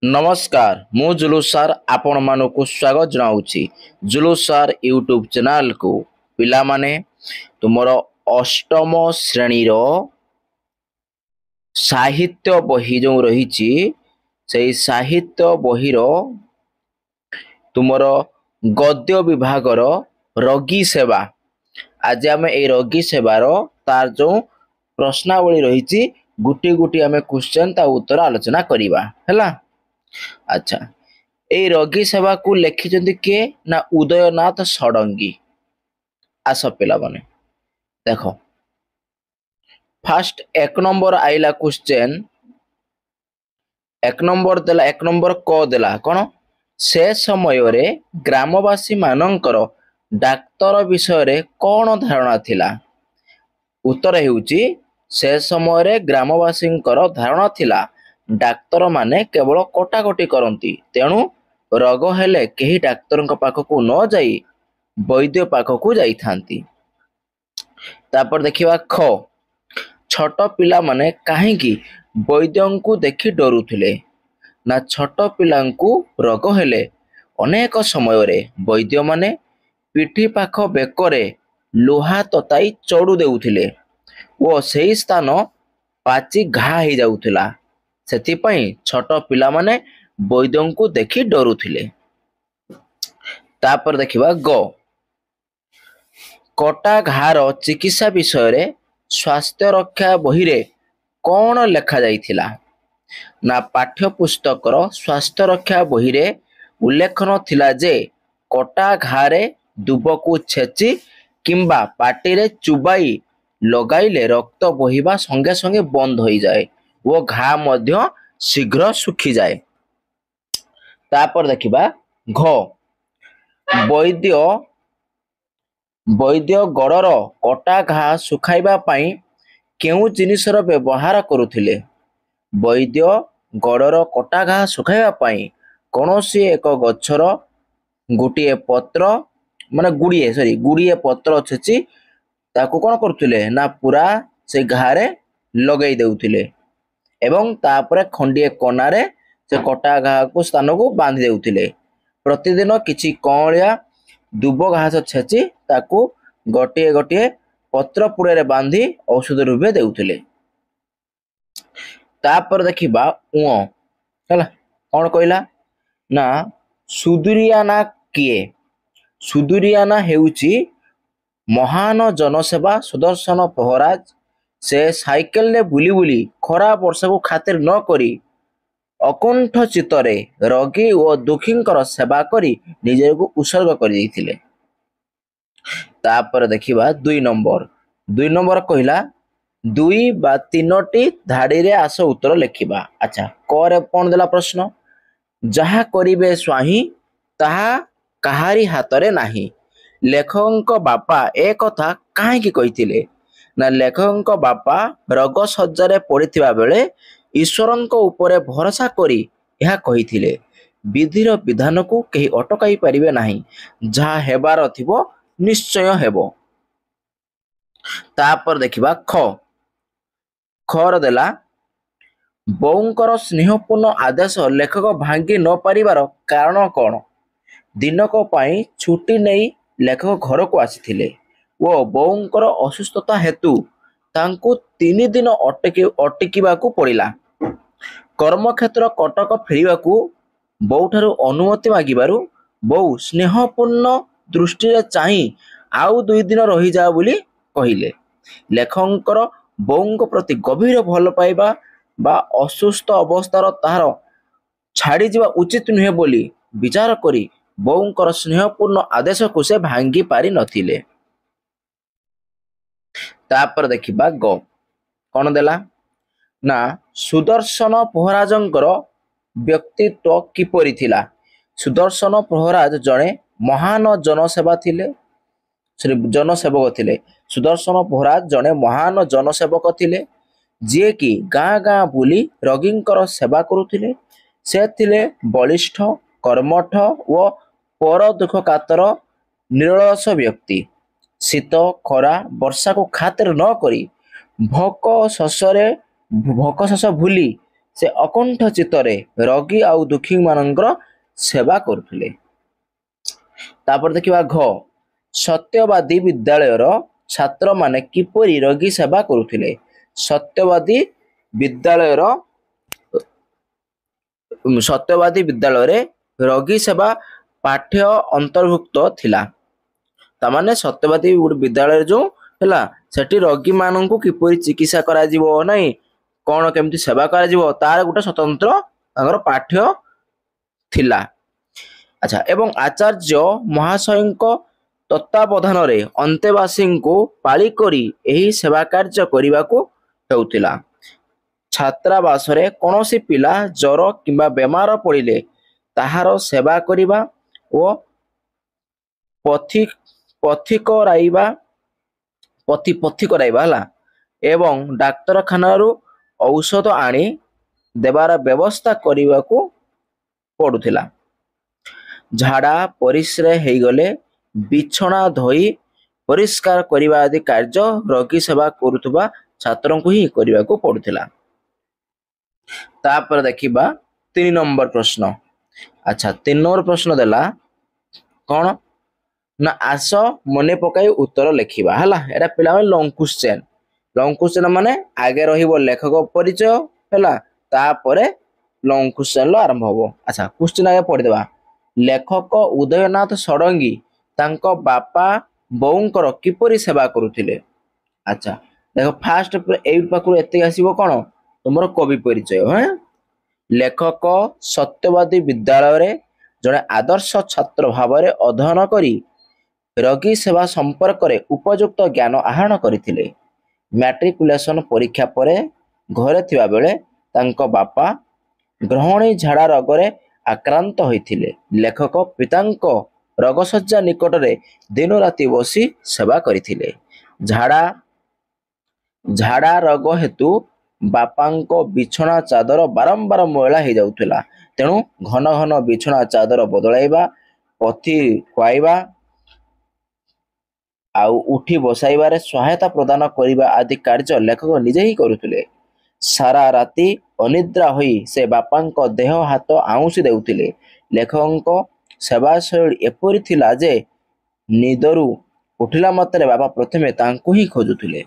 नमस्कार मु जुलूस सार आपण मानक स्वागत जनाऊँगी जुलूस सार यूट्यूब चैनल को पिला माने तुमर अष्टम श्रेणीर साहित्य बही जो रही से साहित्य बहीर तुमर गद्य विभागर रगी सेवा आज आम ए रगी सेवार तार जो प्रश्नावली रही गुटी गुटी आम क्वेश्चन ता उत्तर आलोचना करिबा हैला। अच्छा ए रगी सेवा को लिखिं किए ना उदयनाथ षडंगी। आस पिला बने देख फास्ट एक नंबर आइला क्वेश्चन एक नंबर क देला कौन से समय रे ग्रामवासी मानकर डाक्तर विषय रे कौन धारणा थिला। उत्तर हेउची से समय रे ग्रामवासी धारणा थिला डाक्तर माने केवल कटाकटी करती तेणु रोग हेले केही डाक्तर पाखकू न जाई वैद्य पाखकू जाई थांती। तापर देखिबा ख छोट पिला माने काहेकि वैद्यंकु देखि डरुथिले ना छोट पिलांकु रोग हेले अनेक समय रे वैद्य माने पिठी पाख बेकरे लोहा तताई चढ़ू देउथिले ओ सेही स्थान पाची घा हो जाउथिला सेथिपई छोट पिला माने वैद्यंकु देखि डरुथिले। तापर देखिबा ग कटा घार चिकित्सा विषय रे स्वास्थ्य रक्षा बही रे कौन लेखा जाइथिला ना पाठ्य पुस्तकर स्वास्थ्य रक्षा बही रे उल्लेखन थिला जे कटा घारे दुबकू छेची किंबा पाटी रे चुबाई लगाइले रक्त बहिबा संगे संगे बंद हो जाए वो घा मध्य शीघ्र सुखी जाए। तापर देखिबा घ वैद्य गड़र कटा घा सुखाइबा पाई केउ जिनिसर व्यवहार करुथिले। वैद्य गड़र कटा घा सुखाइबा पाई कौनसी एक गछर गुटिए पत्र माने गुड़िए पत्र छेची ताकू कौन करुथिले ना पूरा से घारे लगेई देउथिले एवं तापरे खंडिए कनारे से कटा घा को स्थान को बांधि देउथिले। प्रतिदिन किछि कौलिया दुब घास छेची ताकू गोटिए गोटिए पत्र पुड़े बांधि औषध रूपे देउथिले। तापर देखिबा उओ हला कौन कहला ना सुदुरियाना किए सुदुरियाना हेउची महान जनसेवा सुदर्शन पहराज से साइकेल ने बुली बुली खरा वर्षा को खातिर न करी अकुंठ चित्तरे रोगी और दुखींकर सेवा करी निजे को उत्सर्ग कर देथिले। तापर देखिबा दुई नंबर कहला दुई बा तीनोटी धाड़ी रे आस उत्तर लिखिबा। अच्छा करे कौन देला प्रश्न जहा करिबे स्वाही ताहा काहारी हातरे नाही लेखक बापा ए कथा काहेकि कहिथिले ना लेखक बापा रोग सज्जारे पड़िथिबा बेले ईश्वरंक उपरे भरोसा करी यह कहिथिले विधिर विधान को केही अटकाई परिबे नाही जहा हेबार थिबो निश्चय हेबो। तापर देखिबा खर देला बौंकर स्नेहपूर्ण आदेश लेखक भांगी न पारिबार कारण कौन दिनक पाई छुट्टी नहीं लेखक घर को आसीथिले वो बौंकर असुस्थता हेतु तांकु 3 दिन अटकिबाकू पड़िला कर्मक्षेत्र कटक फेरिबाकू बौठारु अनुमति मागिबारु बौ स्नेहपूर्ण दृष्टि चाहि आउ 2 दिन रही जा बोली कहिले लेखकर बौंक प्रति गभीर भल पाइबा बा असुस्थ अवस्थार तार छाड़ी जिबा उचित नुहे बोली विचार करी बौंकर स्नेहपूर्ण आदेश को से भांगी पारि नथिले। तापर देखिबा ग कौन देला ना सुदर्शन पहराजंकर व्यक्तित्व किपरि थिला। सुदर्शन पहराज जड़े महान जनसेवा थिले जनसेवक थिले। सुदर्शन पहराज जड़े महान जनसेवक थिले जे कि गाँ गाँ बुली रोगींकर सेवा करुथिले से थिले बलिष्ठ कर्मठ व पर दुख कातर निरलस व्यक्ति शीत खरा वर्षा को खातिर न करी ଭୋକ ଶୋଷରେ ଭୋକ ଶୋଷ ଭୁଲି ସେ ଅକଣ୍ଠ ଚିତ୍ତରେ ରୋଗୀ ଆଉ ଦୁଃଖୀ ମାନଙ୍କର ସେବା କରୁଥିଲେ। ତାପରେ ଦେଖିବା ଘ ସତ୍ୟବାଦୀ ବିଦ୍ୟାଳୟର ଛାତ୍ରମାନେ କିପରି ରୋଗୀ ସେବା କରୁଥିଲେ। ସତ୍ୟବାଦୀ ବିଦ୍ୟାଳୟର ସତ୍ୟବାଦୀ ବିଦ୍ୟାଳୟରେ ରୋଗୀ ସେବା ପାଠ୍ୟ ଅନ୍ତର୍ଭୁକ୍ତ ଥିଲା। ତାମାନେ ସତ୍ୟବାଦୀ ଗୋଟେ ବିଦ୍ୟାଳୟରେ ଯୋଉ ହେଲା ସେଠି ରୋଗୀ ମାନଙ୍କୁ କିପରି ଚିକିତ୍ସା କରାଯିବ ନାହିଁ କଣ କେମିତି ସେବା କରାଯିବ ତାର ଗୋଟେ ସ୍ୱତନ୍ତ୍ର ତାଙ୍କର ପାଠ୍ୟ ଥିଲା। ଆଚ୍ଛା ଏବଂ ଆଚାର୍ଯ୍ୟ ମହାଶୟଙ୍କ ତତ୍ତ୍ୱାବଧାନରେ ଅନ୍ତେବାସୀଙ୍କୁ ପାଳି କରି ଏହି ସେବା କାର୍ଯ୍ୟ କରିବାକୁ ହେଉଥିଲା। ଛାତ୍ରାବାସରେ କୌଣସି ପିଲା ଜ୍ୱର କିମ୍ବା ବେମାର ପଡ଼ିଲେ ତାହାର ସେବା କରିବା ଓ ପଥି ପଥି କରାଇବା ପଥି କରାଇବା ହେଲା ଏବଂ ଡାକ୍ତରଖାନାରୁ ଔଷଧ ଆଣି ଦେବାର ବ୍ୟବସ୍ଥା କରିବାକୁ ପଡୁଥିଲା। ଝାଡ଼ା ପରିସ୍ରା ହେଇଗଲେ ବିଛଣା ଧୋଇ ପରିଷ୍କାର କରିବା ଆଦି କାର୍ଯ୍ୟ ରୋଗୀ ସେବା କରୁଥିବା ଛାତ୍ରଙ୍କୁ ହିଁ କରିବାକୁ ପଡୁଥିଲା। ତାପରେ ଦେଖିବା 3 ନମ୍ବର ପ୍ରଶ୍ନ। ଆଚ୍ଛା 3 ନମ୍ବର ପ୍ରଶ୍ନ ଦେଲା କଣ ନା ଆସ ମନେ ପକାଇ ଉତ୍ତର ଲେଖିବା ହେଲା। ଏଟା ପିଲାମାନେ ଲଙ୍ଗ କ୍ୱେଶ୍ଚନ। ଲଙ୍ଗ କ୍ୱେଶ୍ଚନ ମାନେ ଆଗେ ରହିବ ଲେଖକ ପରିଚୟ ହେଲା ତାପରେ ଲଙ୍ଗ କ୍ୱେଶ୍ଚନ ଆରମ୍ଭ ହବ। ଆଚ୍ଛା କ୍ୱେଶ୍ଚନ ଆଗେ ପଢିଦେବା। ଲେଖକ ଉଦୟନାଥ ଷଡଙ୍ଗୀ ତାଙ୍କ ବାପା ବୋଉଙ୍କର କିପରି ସେବା କରୁଥିଲେ। ଆଚ୍ଛା ଦେଖ ଫାଷ୍ଟ ଏଇ ପାଖରୁ ଏତିକି ଆସିବ କଣ ତୁମର କବି ପରିଚୟ। ଲେଖକ ସତ୍ୟବାଦୀ ବିଦ୍ୟାଳୟରେ ଜଣେ ଆଦର୍ଶ ଛାତ୍ର ଭାବରେ ଅଧ୍ୟୟନ କରି ରୋଗୀ ସେବା ସମ୍ପର୍କରେ ଉପଯୁକ୍ତ ଜ୍ଞାନ ଆହରଣ କରିଥିଲେ। ମ୍ୟାଟ୍ରିକୁଲେସନ ପରୀକ୍ଷା ପରେ ଘରେ ଥିବା ବେଳେ ତାଙ୍କ ବାପା ଗ୍ରହଣୀ ଝାଡ଼ା ରୋଗରେ ଆକ୍ରାନ୍ତ ହୋଇଥିଲେ। ଲେଖକ ପିତାଙ୍କ ରୋଗଶଯ୍ୟା ନିକଟରେ ଦିନ ରାତି ବସି ସେବା କରିଥିଲେ। ଝାଡ଼ା ରୋଗ ହେତୁ ବାପାଙ୍କ ବିଛଣା ଚାଦର ବାରମ୍ବାର ମଇଳା ହେଇଯାଉଥିଲା। ତେଣୁ ଘନ ଘନ ବିଛଣା ଚାଦର ବଦଳାଇବା ପଥି ଖୁଆଇବା ଆଉ ଉଠି ବସାଇବାରେ ସହାୟତା ପ୍ରଦାନ କରିବା ଆଦି କାର୍ଯ୍ୟ ଲେଖକ ନିଜେ ହିଁ କରୁଥିଲେ। ସାରା ରାତି ଅନିଦ୍ରା ହୋଇ ସେ ବାପାଙ୍କ ଦେହ ହାତ ଆଉଁସି ଦେଉଥିଲେ। ଲେଖକଙ୍କ ସେବା ଶୈଳୀ ଏପରି ଥିଲା ଯେ ନିଦରୁ ଉଠିଲା ମାତ୍ରେ ବାପା ପ୍ରଥମେ ତାଙ୍କୁ ହିଁ ଖୋଜୁଥିଲେ।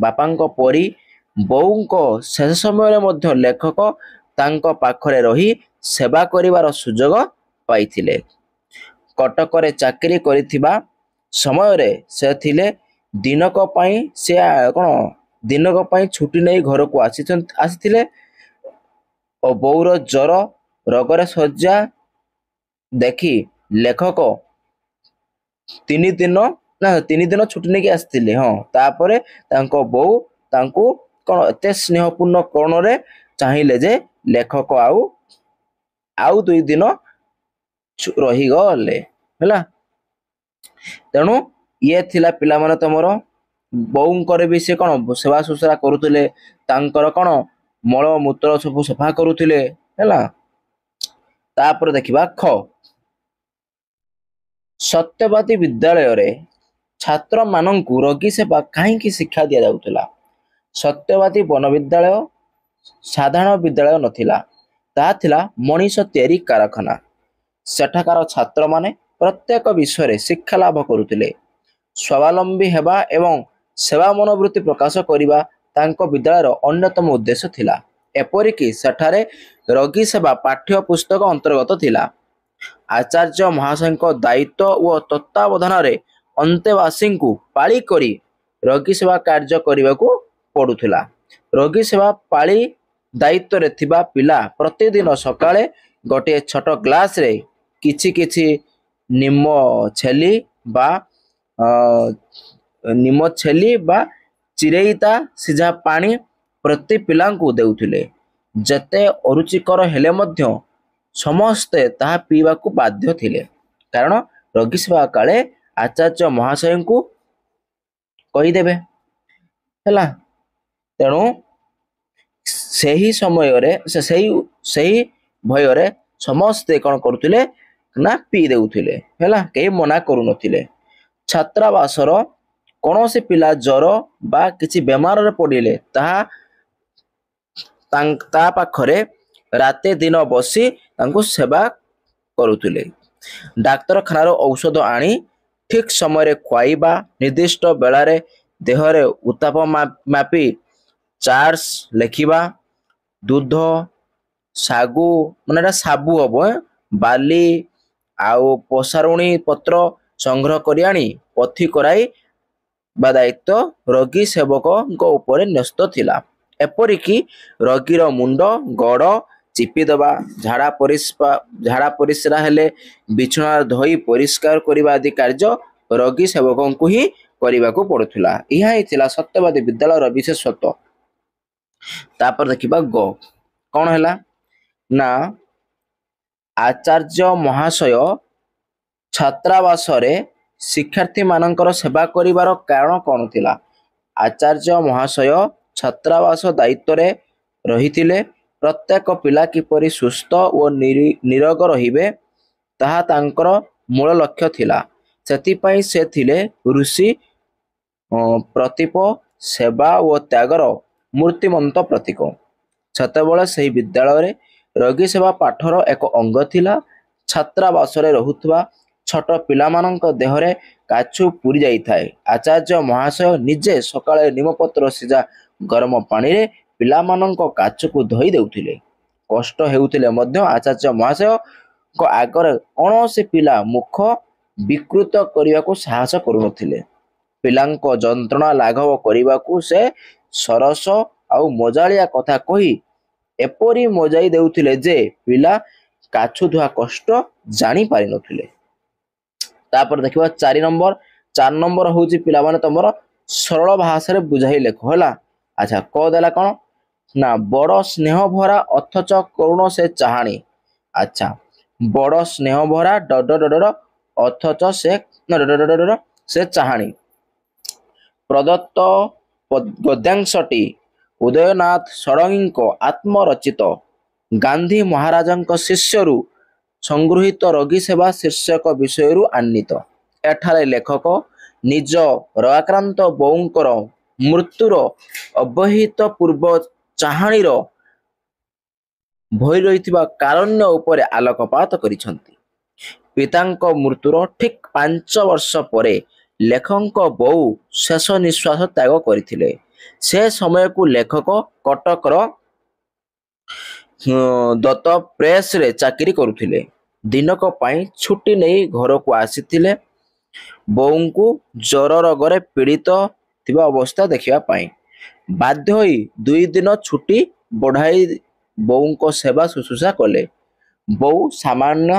ବାପାଙ୍କ ପରି ବୋଉଙ୍କ ଶେଷ ସମୟରେ ମଧ୍ୟ ଲେଖକ ତାଙ୍କ ପାଖରେ ରହି ସେବା କରିବାର ସୁଯୋଗ ପାଇଥିଲେ। କଟକରେ ଚାକିରି କରିଥିବା ସମୟରେ ସେ ଥିଲେ ଦିନକ ପାଇଁ ସେ ଦିନକ ପାଇଁ ଛୁଟି ନେଇ ଘରକୁ ଆସିଥିଲେ ଓ ବୋଉର ଜ୍ୱର ରୋଗରେ ଶଯ୍ୟା ଦେଖି ଲେଖକ 3 ଦିନ ଛୁଟି ନେଇକି ଆସିଥିଲେ। ତାପରେ ତାଙ୍କ ବୋଉ ତାଙ୍କୁ କଣ ଏତେ ସ୍ନେହପୂର୍ଣ୍ଣ କୋଣରେ ଚାହିଁଲେ ଯେ ଲେଖକ ଆଉ 2 ଦିନ ରହିଗଲେ ହେଲା। ତେଣୁ ଇଏ ଥିଲା ପିଲାମାନେ ତମର ବୋଉଙ୍କର ବି ସେ କଣ ସେବା ଶୁଶ୍ରୂଷା କରୁଥିଲେ। ତାଙ୍କର କଣ ମଳ ମୂତ୍ର ସବୁ ସଫା କରୁଥିଲେ ହେଲା। ତାପରେ ଦେଖିବା ଖ ସତ୍ୟବାଦୀ ବିଦ୍ୟାଳୟରେ ଛାତ୍ରମାନଙ୍କୁ ରୋଗୀ ସେବା କାହିଁକି ଶିକ୍ଷା ଦିଆଯାଉଥିଲା। ସତ୍ୟବାଦୀ ବନ ବିଦ୍ୟାଳୟ ସାଧାରଣ ବିଦ୍ୟାଳୟ ନଥିଲା। ତାହା ଥିଲା ମଣିଷ ତିଆରି କାରଖାନା। ସେଠାକାର ଛାତ୍ରମାନେ ପ୍ରତ୍ୟେକ ବିଷୟରେ ଶିକ୍ଷା ଲାଭ କରୁଥିଲେ। ସ୍ୱାବଲମ୍ବୀ ହେବା ଏବଂ ସେବା ମନୋବୃତ୍ତି ପ୍ରକାଶ କରିବା ତାଙ୍କ ବିଦ୍ୟାଳୟର ଅନ୍ୟତମ ଉଦ୍ଦେଶ୍ୟ ଥିଲା। ଏପରିକି ସେଠାରେ ରୋଗୀ ସେବା ପାଠ୍ୟ ପୁସ୍ତକ ଅନ୍ତର୍ଗତ ଥିଲା। ଆଚାର୍ଯ୍ୟ ମହାଶୟଙ୍କ ଦାୟିତ୍ୱ ଓ ତତ୍ତ୍ୱାବଧାନରେ ଅନ୍ତେବାସୀଙ୍କୁ ପାଳି କରି ରୋଗୀ ସେବା କାର୍ଯ୍ୟ କରିବାକୁ ପଡୁଥିଲା। ରୋଗୀ ସେବା ପାଳି ଦାୟିତ୍ୱରେ ଥିବା ପିଲା ପ୍ରତିଦିନ ସକାଳେ ଗୋଟିଏ ଛୋଟ ଗ୍ଲାସରେ କିଛି କିଛି ନିମ ଛେଲି ବା ଚିରେଇତା ସିଝା ପାଣି ପ୍ରତି ପିଲାଙ୍କୁ ଦେଉଥିଲେ। ଯେତେ ଅରୁଚିକର ହେଲେ ମଧ୍ୟ ସମସ୍ତେ ତାହା ପିଇବାକୁ ବାଧ୍ୟ ଥିଲେ। କାରଣ ରୋଗୀ ସେବା କାଳେ ଆଚାର୍ଯ୍ୟ ମହାଶୟଙ୍କୁ କହିଦେବେ ହେଲା। ତେଣୁ ସେହି ସମୟରେ ସେହି ଭୟରେ ସମସ୍ତେ କଣ କରୁଥିଲେ ନା ପିଇ ଦେଉଥିଲେ ହେଲା। କେହି ମନା କରୁନଥିଲେ। ଛାତ୍ରାବାସର କୌଣସି ପିଲା ଜ୍ୱର ବା କିଛି ବେମାରରେ ପଡ଼ିଲେ ତା ପାଖରେ ରାତି ଦିନ ବସି ତାଙ୍କୁ ସେବା କରୁଥିଲେ। ଡାକ୍ତରଖାନାରୁ ଔଷଧ ଆଣି ଠିକ୍ ସମୟରେ ଖୁଆଇବା, ନିର୍ଦ୍ଦିଷ୍ଟ ବେଳାରେ ଦେହରେ ଉତ୍ତାପ ମାପି ଚାର୍ଟ୍ସ ଲେଖିବା, ଦୁଧ, ଶାଗୁ ମାନେ ଏଟା ସାବୁ ହବ, ବାଲି ଆଉ ପସାରୁଣୀ ପତ୍ର ସଂଗ୍ରହ କରି ଆଣି ପଥି କରାଇ ବା ଦାୟିତ୍ୱ ରୋଗୀ ସେବକଙ୍କ ଉପରେ ନ୍ୟସ୍ତ ଥିଲା। ଏପରିକି ରୋଗୀର ମୁଣ୍ଡ ଗୋଡ଼ ଚିପିଦେବା, ଝାଡ଼ା ପରିସ୍ରା ହେଲେ ବିଛଣା ଧୋଇ ପରିଷ୍କାର କରିବା ଆଦି କାର୍ଯ୍ୟ ରୋଗୀ ସେବକଙ୍କୁ ହିଁ କରିବାକୁ ପଡୁଥିଲା। ଏହା ହିଁ ଥିଲା ସତ୍ୟବାଦୀ ବିଦ୍ୟାଳୟର ବିଶେଷତ୍ୱ। ତାପରେ ଦେଖିବା କଣ ହେଲା ନା ଆଚାର୍ଯ୍ୟ ମହାଶୟ ଛାତ୍ରାବାସରେ ଶିକ୍ଷାର୍ଥୀମାନଙ୍କର ସେବା କରିବାର କାରଣ କଣ ଥିଲା? ଆଚାର୍ଯ୍ୟ ମହାଶୟ ଛାତ୍ରାବାସ ଦାୟିତ୍ୱରେ ରହିଥିଲେ। ପ୍ରତ୍ୟେକ ପିଲା କିପରି ସୁସ୍ଥ ଓ ନିରୋଗ ରହିବେ ତାହା ତାଙ୍କର ମୂଳ ଲକ୍ଷ୍ୟ ଥିଲା। ସେଥିପାଇଁ ସେ ଥିଲେ ଋଷି ପ୍ରତୀପ, ସେବା ଓ ତ୍ୟାଗର ମୂର୍ତ୍ତିମନ୍ତ ପ୍ରତୀକ। ସେତେବେଳେ ସେହି ବିଦ୍ୟାଳୟରେ ରୋଗୀ ସେବା ପାଠର ଏକ ଅଙ୍ଗ ଥିଲା। ଛାତ୍ରାବାସରେ ରହୁଥିବା ଛୋଟ ପିଲାମାନଙ୍କ ଦେହରେ କାଛୁ ପୁରି ଯାଇଥାଏ। ଆଚାର୍ଯ୍ୟ ମହାଶୟ ନିଜେ ସକାଳେ ନିମପତ୍ର ସିଝା ଗରମ ପାଣିରେ ପିଲାମାନଙ୍କ କାଛକୁ ଧୋଇ ଦେଉଥିଲେ। କଷ୍ଟ ହେଉଥିଲେ ମଧ୍ୟ ଆଚାର୍ଯ୍ୟ ମହାଶୟଙ୍କ ଆଗରେ କୌଣସି ପିଲା ମୁଖ ବିକୃତ କରିବାକୁ ସାହସ କରୁନଥିଲେ। ପିଲାଙ୍କ ଯନ୍ତ୍ରଣା ଲାଘବ କରିବାକୁ ସେ ସରସ ଆଉ ମଜାଳିଆ କଥା କହି ଏପରି ମଜାଇ ଦେଉଥିଲେ ଯେ ପିଲା କାଛୁଧୁଆ କଷ୍ଟ ଜାଣି ପାରିନଥିଲେ। ତାପରେ ଦେଖିବା 4 ନମ୍ବର ହଉଛି ପିଲାମାନେ ତମର ସରଳ ଭାଷାରେ ବୁଝାଇ ଲେଖ ହେଲା। ଆଚ୍ଛା ଦେଲା କଣ ନା ବଡ଼ ସ୍ନେହ ଭରା ଅଥଚ କରୁଣ ସେ ଚାହାଣୀ। ଆଚ୍ଛା ବଡ଼ ସ୍ନେହ ଭରା ଅଥଚ ସେ ଚାହାଣୀ। ପ୍ରଦତ୍ତ ଗଦ୍ୟାଂଶଟି ଉଦୟନାଥ ଷଡ଼ଙ୍ଗୀଙ୍କ ଆତ୍ମରଚିତ ଗାନ୍ଧୀ ମହାରାଜଙ୍କ ଶିଷ୍ୟରୁ ସଂଗୃହୀତ ରୋଗୀ ସେବା ଶୀର୍ଷକ ବିଷୟରୁ ଆନୀତ। ଏଠାରେ ଲେଖକ ନିଜ ରୋଗାକ୍ରାନ୍ତ ବୋଉଙ୍କର ମୃତ୍ୟୁର ଅବ୍ୟବହିତ ପୂର୍ବ ଚାହାଣୀର ଭରି ରହିଥିବା କାରୁଣ୍ୟ ଉପରେ ଆଲୋକପାତ କରିଛନ୍ତି। ପିତାଙ୍କ ମୃତ୍ୟୁର ଠିକ୍ 5 ବର୍ଷ ପରେ ଲେଖକଙ୍କ ବୋଉ ଶେଷ ନିଶ୍ୱାସ ତ୍ୟାଗ କରିଥିଲେ। ସେ ସମୟକୁ ଲେଖକ କଟକର ଦତ୍ତ ପ୍ରେସରେ ଚାକିରି କରୁଥିଲେ। ଦିନକ ପାଇଁ ଛୁଟି ନେଇ ଘରକୁ ଆସିଥିଲେ ବୋଉଙ୍କୁ ଜ୍ୱର ରୋଗରେ ପୀଡ଼ିତ ଥିବା ଅବସ୍ଥା ଦେଖିବା ପାଇଁ। ବାଧ୍ୟ ହୋଇ 2 ଦିନ ଛୁଟି ବଢ଼ାଇ ବୋଉଙ୍କ ସେବା ଶୁଶ୍ରୂଷା କଲେ। ବୋଉ ସାମାନ୍ୟ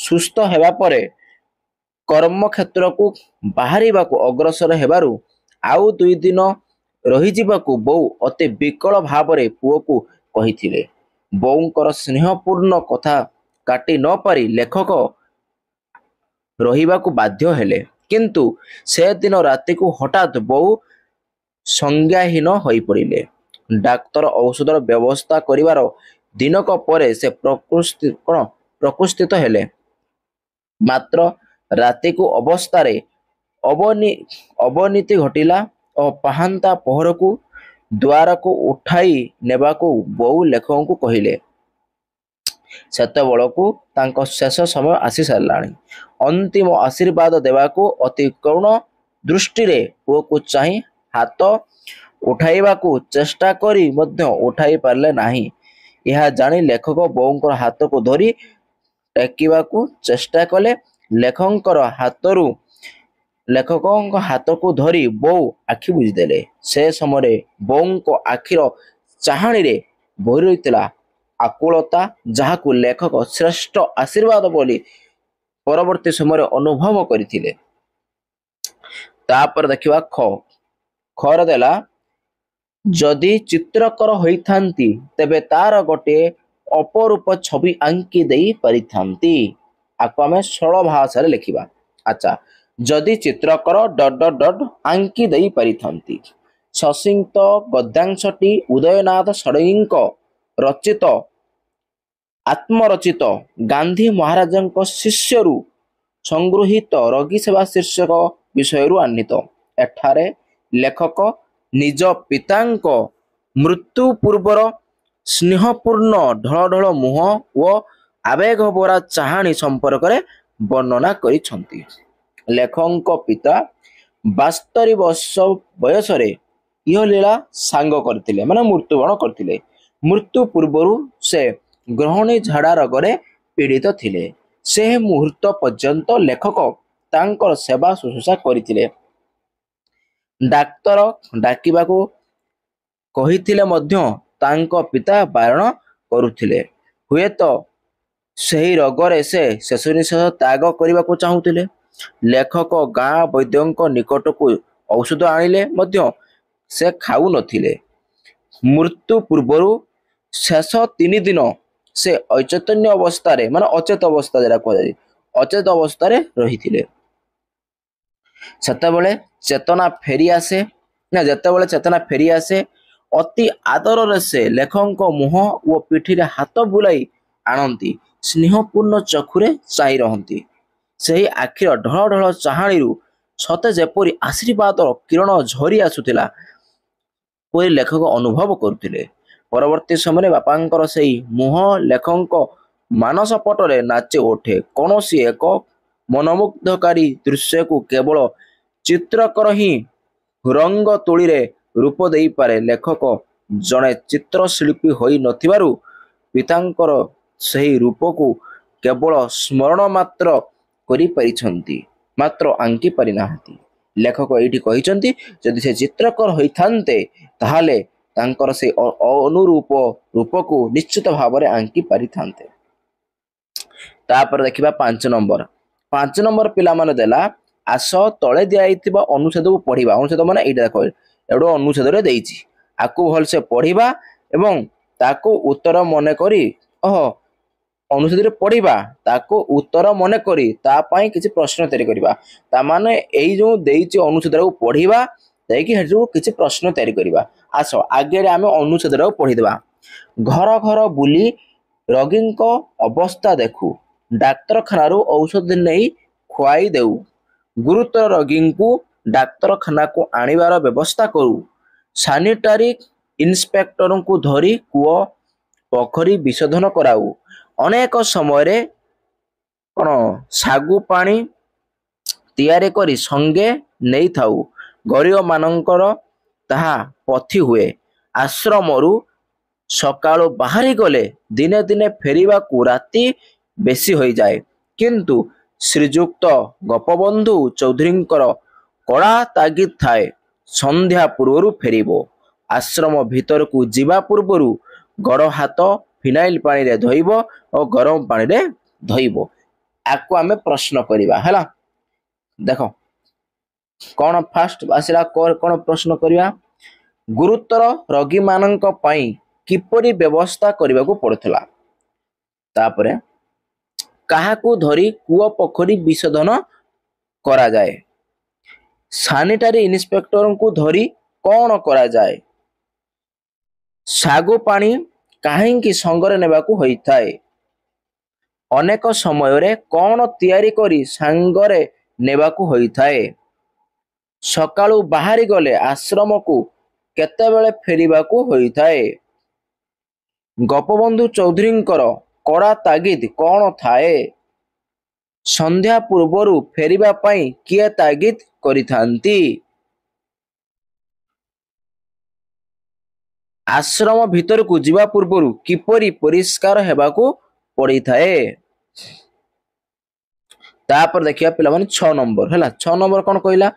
ସୁସ୍ଥ ହେବା ପରେ କର୍ମକ୍ଷେତ୍ରକୁ ବାହାରିବାକୁ ଅଗ୍ରସର ହେବାରୁ ଆଉ 2 ଦିନ ରହିଯିବାକୁ ବୋଉ ଅତି ବିକଳ ଭାବରେ ପୁଅକୁ କହିଥିଲେ। ବୋଉଙ୍କର ସ୍ନେହପୂର୍ଣ୍ଣ କଥା କାଟି ନ ପାରି ଲେଖକ ରହିବାକୁ ବାଧ୍ୟ ହେଲେ। କିନ୍ତୁ ସେଦିନ ରାତିକୁ ହଠାତ୍ ବୋଉ ସଂଜ୍ଞାହୀନ ହୋଇପଡ଼ିଲେ। ଡାକ୍ତର ଔଷଧର ବ୍ୟବସ୍ଥା କରିବାର ଦିନକ ପରେ ସେ ପ୍ରକୃତିସ୍ଥ ହେଲେ। ମାତ୍ର ରାତିକୁ ଅବସ୍ଥାରେ ଅବନତି ଘଟିଲା ଓ ପାହାନ୍ତା ପହରକୁ ଦୁଆରକୁ ଉଠାଇ ନେବାକୁ ବୋଉ ଲେଖକଙ୍କୁ କହିଲେ। ସେତେବେଳକୁ ତାଙ୍କ ଶେଷ ସମୟ ଆସି ସାରିଲାଣି। ଅନ୍ତିମ ଆଶୀର୍ବାଦ ଦେବାକୁ ଅତି କରୁଣ ଦୃଷ୍ଟିରେ ପୁଅକୁ ଚାହିଁ ହାତ ଉଠାଇବାକୁ ଚେଷ୍ଟା କରି ମଧ୍ୟ ଉଠାଇ ପାରିଲେ ନାହିଁ। ଏହା ଜାଣି ଲେଖକ ବୋଉଙ୍କର ହାତକୁ ଧରି ଟେକିବାକୁ ଚେଷ୍ଟା କଲେ। ଲେଖକଙ୍କ ହାତକୁ ଧରି ବୋଉ ଆଖି ବୁଜିଦେଲେ। ସେ ସମୟରେ ବୋଉଙ୍କ ଆଖିର ଚାହାଣୀରେ ଭରି ରହିଥିଲା ଆକୁଳତା, ଯାହାକୁ ଲେଖକ ଶ୍ରେଷ୍ଠ ଆଶୀର୍ବାଦ ବୋଲି ପରବର୍ତ୍ତୀ ସମୟରେ ଅନୁଭବ କରିଥିଲେ। ତାପରେ ଦେଖିବା ଖରେ ଦେଲା ଯଦି ଚିତ୍ରକର ହୋଇଥାନ୍ତି ତେବେ ତାର ଗୋଟିଏ ଅପରୂପ ଛବି ଆଙ୍କି ଦେଇ ପାରିଥାନ୍ତି। ଆକୁ ଆମେ ସରଳ ଭାଷାରେ ଲେଖିବା। ଆଚ୍ଛା ଯଦି ଚିତ୍ରକର ଆଙ୍କି ଦେଇ ପାରିଥାନ୍ତି। ସଂକ୍ଷିପ୍ତ ଗଦ୍ୟାଂଶଟି ଉଦୟନାଥ ଷଡ଼ଙ୍ଗୀଙ୍କ ରଚିତ ଆତ୍ମରଚିତ ଗାନ୍ଧୀ ମହାରାଜଙ୍କ ଶିଷ୍ୟରୁ ସଂଗୃହୀତ ରୋଗୀ ସେବା ଶୀର୍ଷକ ବିଷୟରୁ ଆନୀତ। ଏଠାରେ ଲେଖକ ନିଜ ପିତାଙ୍କ ମୃତ୍ୟୁ ପୂର୍ବର ସ୍ନେହପୂର୍ଣ୍ଣ ଢଳ ଢଳ ମୁହଁ ଓ ଆବେଗ ଭରା ଚାହାଣୀ ସମ୍ପର୍କରେ ବର୍ଣ୍ଣନା କରିଛନ୍ତି। ଲେଖକଙ୍କ ପିତା 72 ବର୍ଷ ବୟସରେ ଇହଲୀଳା ସାଙ୍ଗ କରିଥିଲେ, ମାନେ ମୃତ୍ୟୁବରଣ କରିଥିଲେ। ମୃତ୍ୟୁ ପୂର୍ବରୁ ସେ ଗ୍ରହଣୀ ଝାଡ଼ା ରୋଗରେ ପୀଡ଼ିତ ଥିଲେ। ସେ ମୁହୂର୍ତ୍ତ ପର୍ଯ୍ୟନ୍ତ ଲେଖକ ତାଙ୍କର ସେବା ଶୁଶ୍ରୂଷା କରିଥିଲେ। ଡାକ୍ତର ଡାକିବାକୁ କହିଥିଲେ ମଧ୍ୟ ତାଙ୍କ ପିତା ବାରଣ କରୁଥିଲେ। ହୁଏତ ସେହି ରୋଗରେ ସେ ଶେଷ ନିଶ୍ୱାସ ତ୍ୟାଗ କରିବାକୁ ଚାହୁଁଥିଲେ। ଲେଖକ ଗାଁ ବୈଦ୍ୟଙ୍କ ନିକଟକୁ ଔଷଧ ଆଣିଲେ ମଧ୍ୟ ସେ ଖାଉନଥିଲେ। ମୃତ୍ୟୁ ପୂର୍ବରୁ ଶେଷ 3 ଦିନ ସେ ଅଚେତନ୍ୟ ଅବସ୍ଥାରେ, ମାନେ ଅଚେତ ଅବସ୍ଥା ଯାହା କୁହାଯାଏ, ଅଚେତ ଅବସ୍ଥାରେ ରହିଥିଲେ। ଯେତେବେଳେ ଚେତନା ଫେରି ଆସେ ଅତି ଆଦରରେ ସେ ଲେଖକଙ୍କ ମୁହଁ ଓ ପିଠିରେ ହାତ ବୁଲାଇ ଆଣନ୍ତି। ସ୍ନେହପୂର୍ଣ୍ଣ ଚକ୍ଷୁରେ ଚାହିଁ ରହନ୍ତି। ସେହି ଆଖିର ଢଳ ଢଳ ଚାହାଣୀରୁ ସତେ ଯେପରି ଆଶୀର୍ବାଦର କିରଣ ଝରି ଆସୁଥିଲା ପରି ଲେଖକ ଅନୁଭବ କରୁଥିଲେ। ପରବର୍ତ୍ତୀ ସମୟରେ ବାପାଙ୍କର ସେହି ମୁହଁ ଲେଖକଙ୍କ ମାନସ ପଟରେ ନାଚି ଉଠେ। କୌଣସି ଏକ ମନମୁଗ୍ଧକାରୀ ଦୃଶ୍ୟକୁ କେବଳ ଚିତ୍ରକର ହିଁ ରଙ୍ଗ ତୁଳିରେ ରୂପ ଦେଇପାରେ। ଲେଖକ ଜଣେ ଚିତ୍ରଶିଳ୍ପୀ ହୋଇ ନଥିବାରୁ ପିତାଙ୍କର ସେହି ରୂପକୁ କେବଳ ସ୍ମରଣ ମାତ୍ର କରିପାରିଛନ୍ତି, ମାତ୍ର ଆଙ୍କି ପାରିନାହାନ୍ତି। ଲେଖକ ଏଇଠି କହିଛନ୍ତି ଯଦି ସେ ଚିତ୍ରକର ହୋଇଥାନ୍ତେ ତାହେଲେ ତାଙ୍କର ସେ ଅନୁରୂପ ରୂପକୁ ନିଶ୍ଚିତ ଭାବରେ ଆଙ୍କି ପାରିଥାନ୍ତେ। ତାପରେ ଦେଖିବା 5 ନମ୍ବର। 5 ନମ୍ବର ପିଲାମାନେ ଦେଲା ଆସ ତଳେ ଦିଆଯାଇଥିବା ଅନୁଚ୍ଛେଦକୁ ପଢିବା। ଅନୁଚ୍ଛେଦ ମାନେ ଏଇଟା ଦେଖ, ଏଇଟା ଅନୁଚ୍ଛେଦରେ ଦେଇଛି, ଆକୁ ଭଲସେ ପଢିବା ଏବଂ ତାକୁ ଉତ୍ତର ମନେ କରି ଅନୁଚ୍ଛେଦରେ ପଢିବା, ତାକୁ ଉତ୍ତର ମନେ କରି ତା ପାଇଁ କିଛି ପ୍ରଶ୍ନ ତିଆରି କରିବା। ତାମାନେ ଏଇ ଯୋଉ ଦେଇଛି ଅନୁଚ୍ଛେଦକୁ ପଢିବା, ଯାଇକି ସେଠୁ କିଛି ପ୍ରଶ୍ନ ତିଆରି କରିବା। ଆସ ଆଗରେ ଆମେ ଅନୁଚ୍ଛେଦକୁ ପଢିଦେବା। ଘର ଘର ବୁଲି ରୋଗୀଙ୍କ ଅବସ୍ଥା ଦେଖୁ, ଡାକ୍ତରଖାନାରୁ ଔଷଧ ନେଇ ଖୁଆଇ ଦେଉ, ଗୁରୁତର ରୋଗୀଙ୍କୁ ଡାକ୍ତରଖାନାକୁ ଆଣିବାର ବ୍ୟବସ୍ଥା କରୁ, ସାନିଟାରୀ ଇନ୍ସପେକ୍ଟରଙ୍କୁ ଧରି କୂଅ ପୋଖରୀ ବିଶୋଧନ କରାଉ। ଅନେକ ସମୟରେ ଶାଗୁ ପାଣି ତିଆରି କରି ସଙ୍ଗେ ନେଇଥାଉ। ଗରିବମାନଙ୍କର ତାହା ପଥି ହୁଏ। ଆଶ୍ରମରୁ ସକାଳୁ ବାହାରି ଗଲେ ଦିନେ ଦିନେ ଫେରିବାକୁ ରାତି ବେଶୀ ହୋଇଯାଏ। କିନ୍ତୁ ଶ୍ରୀଯୁକ୍ତ ଗୋପବନ୍ଧୁ ଚୌଧୁରୀଙ୍କର କଡ଼ା ତାଗିଦ ଥାଏ, ସନ୍ଧ୍ୟା ପୂର୍ବରୁ ଫେରିବ। ଆଶ୍ରମ ଭିତରକୁ ଯିବା ପୂର୍ବରୁ ଗୋଡ଼ ହାତ ଫିନାଇଲ ପାଣିରେ ଧୋଇବ ଓ ଗରମ ପାଣିରେ ଧୋଇବ। ଆକୁ ଆମେ ପ୍ରଶ୍ନ କରିବା ହେଲା। ଦେଖ କଣ ଫାଷ୍ଟ ଆସିଲା, କଣ ପ୍ରଶ୍ନ କରିବା? ଗୁରୁତର ରୋଗୀମାନଙ୍କ ପାଇଁ କିପରି ବ୍ୟବସ୍ଥା କରିବାକୁ ପଡୁଥିଲା। ତାପରେ କାହାକୁ ଧରି କୂଅ ପୋଖରୀ ବିଶୋଧନ କରାଯାଏ। ସାନିଟାରୀ ଇନ୍ସପେକ୍ଟରଙ୍କୁ ଧରି କଣ କରାଯାଏ। ଶାଗୁ ପାଣି କାହିଁକି ସଙ୍ଗରେ ନେବାକୁ ହୋଇଥାଏ। ଅନେକ ସମୟରେ କଣ ତିଆରି କରି ସାଙ୍ଗରେ ନେବାକୁ ହୋଇଥାଏ। ସକାଳୁ ବାହାରି ଗଲେ ଆଶ୍ରମକୁ କେତେବେଳେ ଫେରିବାକୁ ହୋଇଥାଏ। ଗୋପବନ୍ଧୁ ଚୌଧୁରୀଙ୍କର କଡ଼ା ତାଗିଦ କଣ ଥାଏ। ସନ୍ଧ୍ୟା ପୂର୍ବରୁ ଫେରିବା ପାଇଁ କିଏ ତାଗିଦ କରିଥାନ୍ତି। ଆଶ୍ରମ ଭିତରକୁ ଯିବା ପୂର୍ବରୁ କିପରି ପରିଷ୍କାର ହେବାକୁ ପଡିଥାଏ। ତାପରେ ଦେଖିବା ପିଲାମାନେ 6 ନମ୍ବର ହେଲା। 6 ନମ୍ବର କଣ କହିଲା,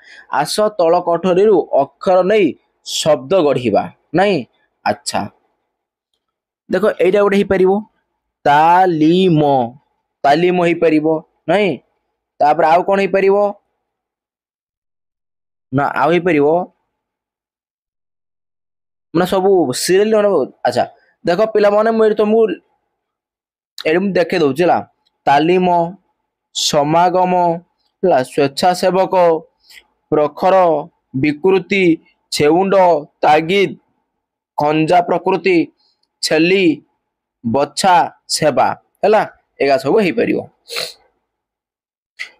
ଆସ ତଳ କୋଠରୀରୁ ଅକ୍ଷର ନେଇ ଶବ୍ଦ ଗଢିବା। ନାଇଁ, ଆଚ୍ଛା ଦେଖ ଏଇଟା ଗୋଟେ ହେଇପାରିବ ତାଲିମ, ତାଲିମ ହେଇପାରିବ। ନାଇଁ, ତାପରେ ଆଉ କଣ ହେଇପାରିବ ନା, ଆଉ ହେଇପାରିବ ମାନେ ସବୁ ସିରିଏଲ। ଆଚ୍ଛା ଦେଖ ପିଲାମାନେ, ମୁଁ ଏଠି ତମକୁ ଏଠି ମୁଁ ଦେଖେଇ ଦଉଛି ହେଲା। ତାଲିମ, ସମାଗମ ହେଲା, ସ୍ୱେଚ୍ଛାସେବକ, ପ୍ରଖର, ବିକୃତି, ଛେଉଣ୍ଡ, ତାଗିଦ, ଖଞ୍ଜା ପ୍ରକୃତି, ଛେଲି, ବଛା, ସେବା ହେଲା, ଏଗା ସବୁ ହେଇପାରିବ।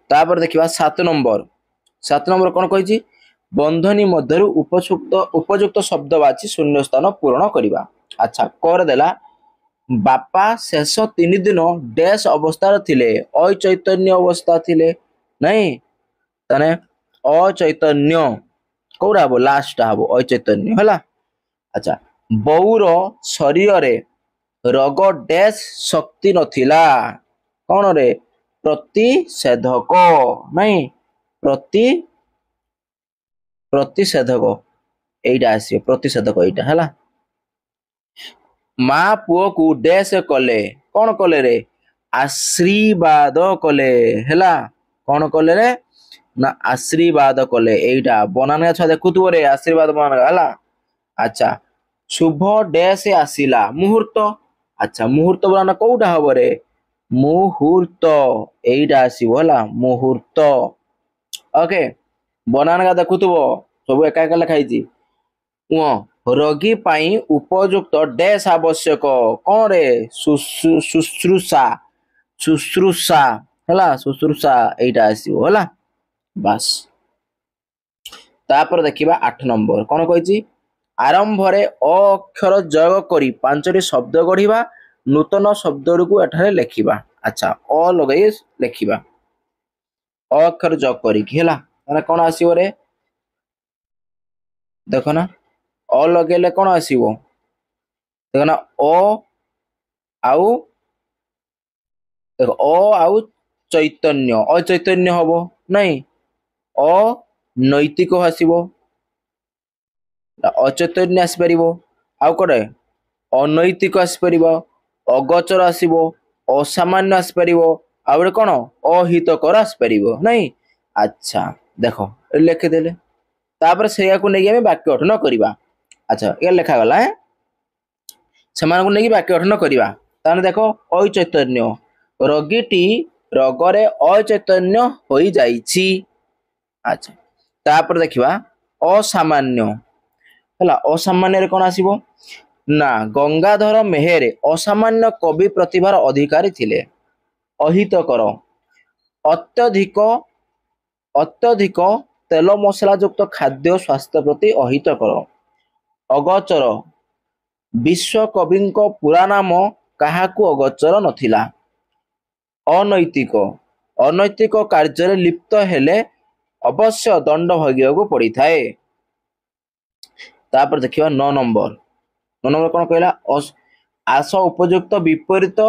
ତାପରେ ଦେଖିବା 7 ନମ୍ବର। 7 ନମ୍ବର କଣ କହିଛି, बंधनी मध्य उपयुक्त उपयुक्त शब्दवाची शून्यस्थान पूरण करवा। अच्छा करदेला बापा शेष 3 दिन डैश अवस्था थिले अचैतन्य अवस्था थिले नहीं तने अचैतन्य कौड़ा हम लास्ट हम अचैतन्य है। अच्छा बौर शरीर रे रोग डैश शक्ति नथिला कौन रे प्रतिषेधक नहीं प्रति प्रतिषेधक एटा आसी प्रतिषेधक एटा है। माँ पुओ को डैश कले कौन कले रे आशीर्वाद कले हैला कौन कले रे ना आशीर्वाद कले एटा बनाना छुआ देखुथुबो रे आशीर्वाद बनाना हैला। अच्छा शुभ डैश आसिला मुहूर्त। अच्छा मुहूर्त बनाना कोउटा हबो रे मुहूर्त एटा आसीबो हैला मुहूर्त। ओके बनाना का देखुथुबो सब एका एका लिखाई रोगी पाई उपयुक्त डैश आवश्यक कौन रे शुश्रूषा शुश्रूषा है शुश्रूषा एटा आसीबो हैला बास। तापर देखिबा 8 नंबर कौन कहिछि आरंभ रे अक्षर जोग करी 5टी शब्द गढ़िबा नूतन शब्द को एठारे लिखिबा। अच्छा अ लगै लिखिबा अक्षर जोग करी हैला माने कौन आसीबो रे देखो ना अ लगेले कौन आसीबो देखो ना अ आउ देखो अ आउ चैतन्य अचैतन्य हबो नहीं अनैतिक आसीबो अचैतन्य आसपार आउ कड़े अनैतिक आसपार अगोचर आसो असामान्य आसपार आउ गोटे कौन अहितकर आसपार नहीं। अच्छा देख लिखिदेले तापर से नहीं वाक्य गठन करवा। अच्छा ये लिखागला से नहीं वाक्य गठन करवा ताने देख अचैतन्य रोगीटी रोगरे अचैतन्य हो जाइछि। अच्छा तापर देखिबा असामान्य है असामान्य रे कौन आसीबो ना गंगाधर मेहेर असामान्य कवि प्रतिभार अधिकारी थिले। अहितकर अत्यधिक अत्यधिक तेल मसला युक्त खाद्य स्वास्थ्य प्रति अहितकर। अगोचर विश्व कवि पूरा नाम काहाकू अगोचर नथिला। अनैतिक अनैतिक कार्य लिप्त हेले अवश्य दंड भोगिବାକୁ पड़िथाए। तापर देखिबा 9 नंबर 9 नंबर कौन कहला आस उपयुक्त विपरीत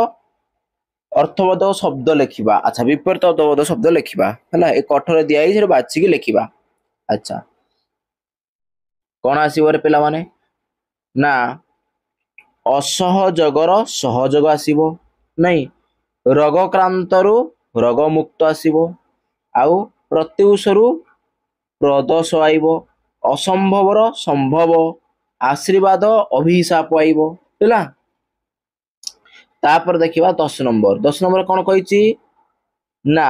अर्थबोधक शब्द लिखिबा। अच्छा विपरीत अर्थबोधक शब्द लिखिबा है ए कठोर दिया बाछी लिखिबा। अच्छा कौन आसीबो रे पिला माने ना असहयोगर सहयोग आसीबो नहीं रोगक्रांतरु रोगमुक्त आसीबो आउ प्रत्युषरु प्रदोष आइबो असंभवर संभव आशीर्वाद अभिशाप आइबो हैला। तापर देखिबा 10 नंबर कौन कहिछि ना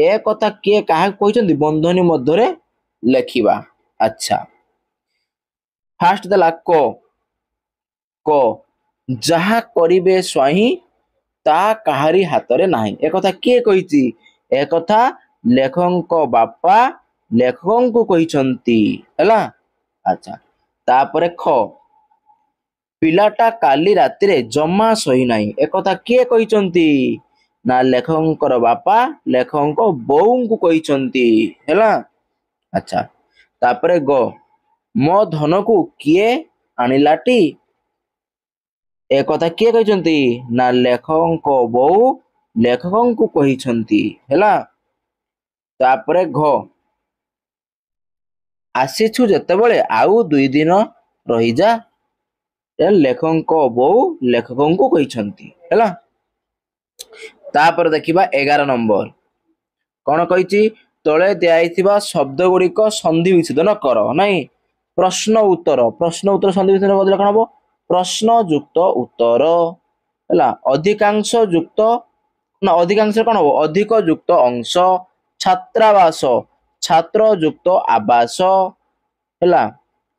ए कथा किए काहा कहिसंदी बंधनी मध्य लिखिबा। अच्छा फास्ट देला को जहा करिबे स्वाही ता काहारी हातरे नाही ए कथा किए कहिछि ए कथा लेखक बापा लेखक को कहिसंती हैला। अच्छा तापरे ख पिलाटा काली राति रे जमा सही नाही ए कथा किए कहिसंती ना लेखकर बापा लेखक बोऊ को कहिसंती हैला। अच्छा तापरे ग मो धन को किए आनिलाटी ए कथा किए कहिसंती ना लेखक बोऊ लेखक को कहिसंती हैला। तापरे घ आसीछु जेतेबेले आउ 2 दिन रही जा लेखक बोऊ लेखक को कहिसंती हैला। तापर देखिबा 11 नंबर कौन कहिछि तळे दियाइथिबा शब्द गुड़िक संधि विच्छेदन कर नहीं प्रश्न उत्तर संधि विच्छेदन बदले कौन हबो प्रश्न युक्त उत्तर हैला। अधिकांश युक्त ना अधिकांश कौन हबो अधिक युक्त अंश छात्रावास छात्र युक्त आवास हैला।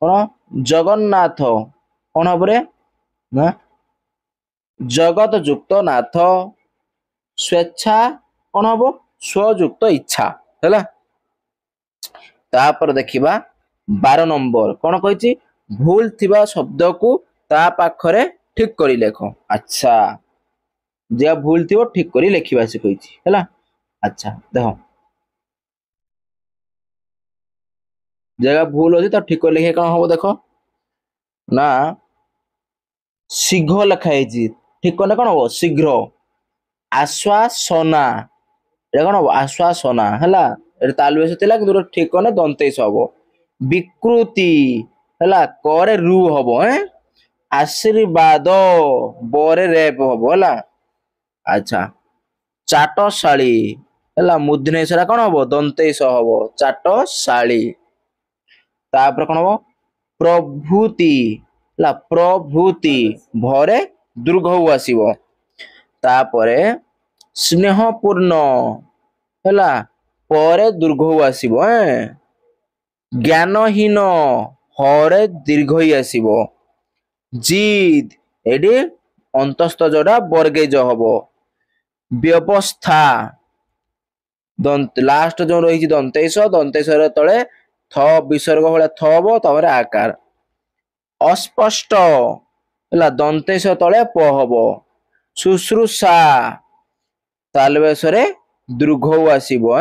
कौन जगन्नाथ कौन हबो रे ना जगत युक्त नाथ स्वेच्छा कौन हबो स्वयुक्त इच्छा हैला। तापर देखिबा 12 नंबर कौन कही भूल थिबा शब्द को ता पाखरे ठीक करी लेख। अच्छा जे भूल थी ठीक करी लेखिबा से कही है। अच्छा देख जगह भूल अच्छी तो ठीक कर लिखे कौन हम देख ना शीघ्र लिखाई ठीक कने कौन हम शीघ्र आश्वासना ये कौन हम आश्वासना है तालुएस थिला कि ठीक कने दंतेश हम विकृति है करे रु हम आशीर्वाद बरे रेप हम है। अच्छा चाटशाली है मुधने सेटा कौन हम दंतेश हम चाटशाली तापर कौन हम प्रभूति है प्रभूति भरे दुर्घ आसीबो तापरे स्नेहपूर्ण है परे दुर्घ आसीबो ज्ञानहीन हरे दीर्घ ही आसीबो जिद एडी अंतस्थ जोड़ा बर्गेज हब व्यवस्था दंत लास्ट जो रही दंतेश दंतेश तले थ विसर्ग भाया थ हम तापर आकार अस्पष्ट है दंतेश तले प हम शुश्रूषा तालवेश दीर्घ आसीबो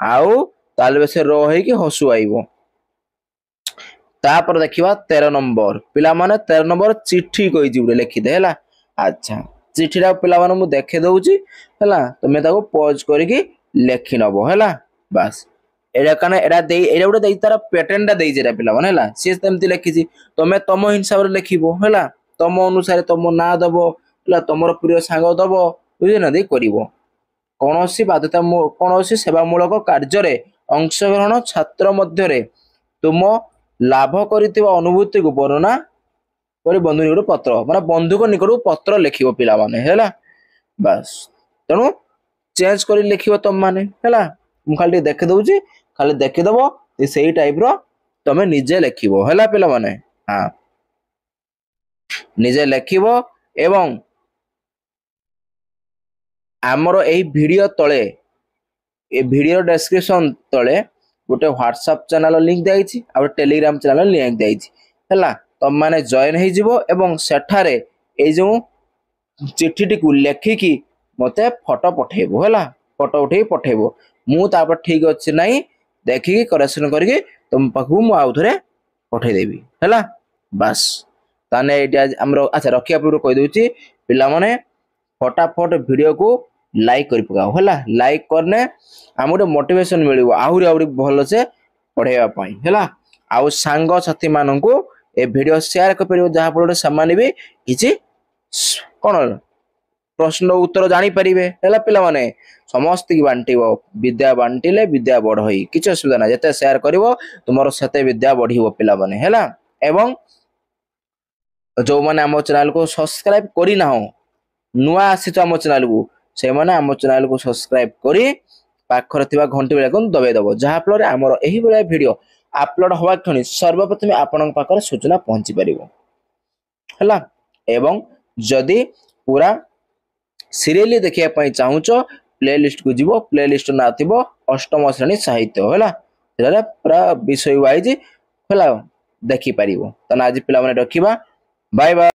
आउ तालवेश रही कि हसु आइबो। तापर देखिबा 13 नंबर पिला माने 13 नंबर चिट्ठी कहि जिबे लिखि दे हला। अच्छा चिट्ठीटा पिला माने मु देखे दउची हला तमे ताको पॉज करिकि लेखि नबो हला बस एडा कने एडा दे एडा उडा दे तार पैटर्न टा दे जेरा पिला माने हला से तेमति लिखिछि तमे तम हिसाब रे लिखिबो हला तम अनुसार तम ना दबो हला तमर प्रिय सांग दबो बुझे ना दे करिवो कौनसी बाध्यता कौनसी सेवामूलक कार्य अंशग्रहण छात्र मध्य तुम लाभ करिथिबा अनुभूति को वर्णना करी बंधु निकट पत्र माने बंधु को निकट पत्र लिखिबो पिला माने हैला बस तेणु चेंज करी लिखिबो तुम माने हैला मु खाली देखे दउची खाली देखि दबो सेही टाइप रो तमे निजे लिखिबो हैला पिला माने हां निजे लिखिबो एवं आमर एही वीडियो तले ए वीडियो डिस्क्रिप्शन तले गोटे व्हाट्सएप चैनल लिंक दाइछि आ टेलीग्राम चैनल लिंक दाइछि हैला तुम माने जॉइन हो जिवो एवं सेठारे ए जो चिट्ठी को लेखिकी मते फोटो पठेबो हैला फोटो उठे पठेबो मु तापर ठीक अछि नाही देखिकी करेक्शन करके तुम पाखु मु आउ थरे पठे देबी हैला बस ताने एटा हमरो अच्छा रखिया पूर्व कहि दउची पिला माने फटाफट वीडियो को लाइक कर पकाओ हैला लाइक करने हमरे मोटिवेशन मिलिबो आहुरी आहुरी भलो से पढेबा पई हैला आउ सांग साथी माननकु ए वीडियो शेयर कर परिबो जहा फल समान भी किछि कोन प्रश्न उत्तर जानी परिबे हैला पिला माने समस्त की बांटीबो विद्या बांटीले विद्या बढ़ होई किछ असुविधा ना जते शेयर करिवो तुमरो सते विद्या बढ़िबो पिला माने हैला एवं जो माने हम चैनल को सब्सक्राइब करी ना हो नुआ आसी आम चैनल को से माने आम चैनल को सब्सक्राइब करी पाखर थिबा घंटी बेल को दबाई दबो जहा फल हमर एही बेला वीडियो अपलोड होवा क्षणी सर्वप्रथम आपन पाखर सूचना पहुंची परिबो हैला एवं जदी पूरा सीरियली देखिया पई चाहुचो प्लेलिस्ट को जीवो प्लेलिस्ट ना थिबो अष्टम श्रेणी साहित्य हैला एरा पूरा विषय वाइज हैला देखि परिबो तना आज पिला माने रखिबा बाय बाय।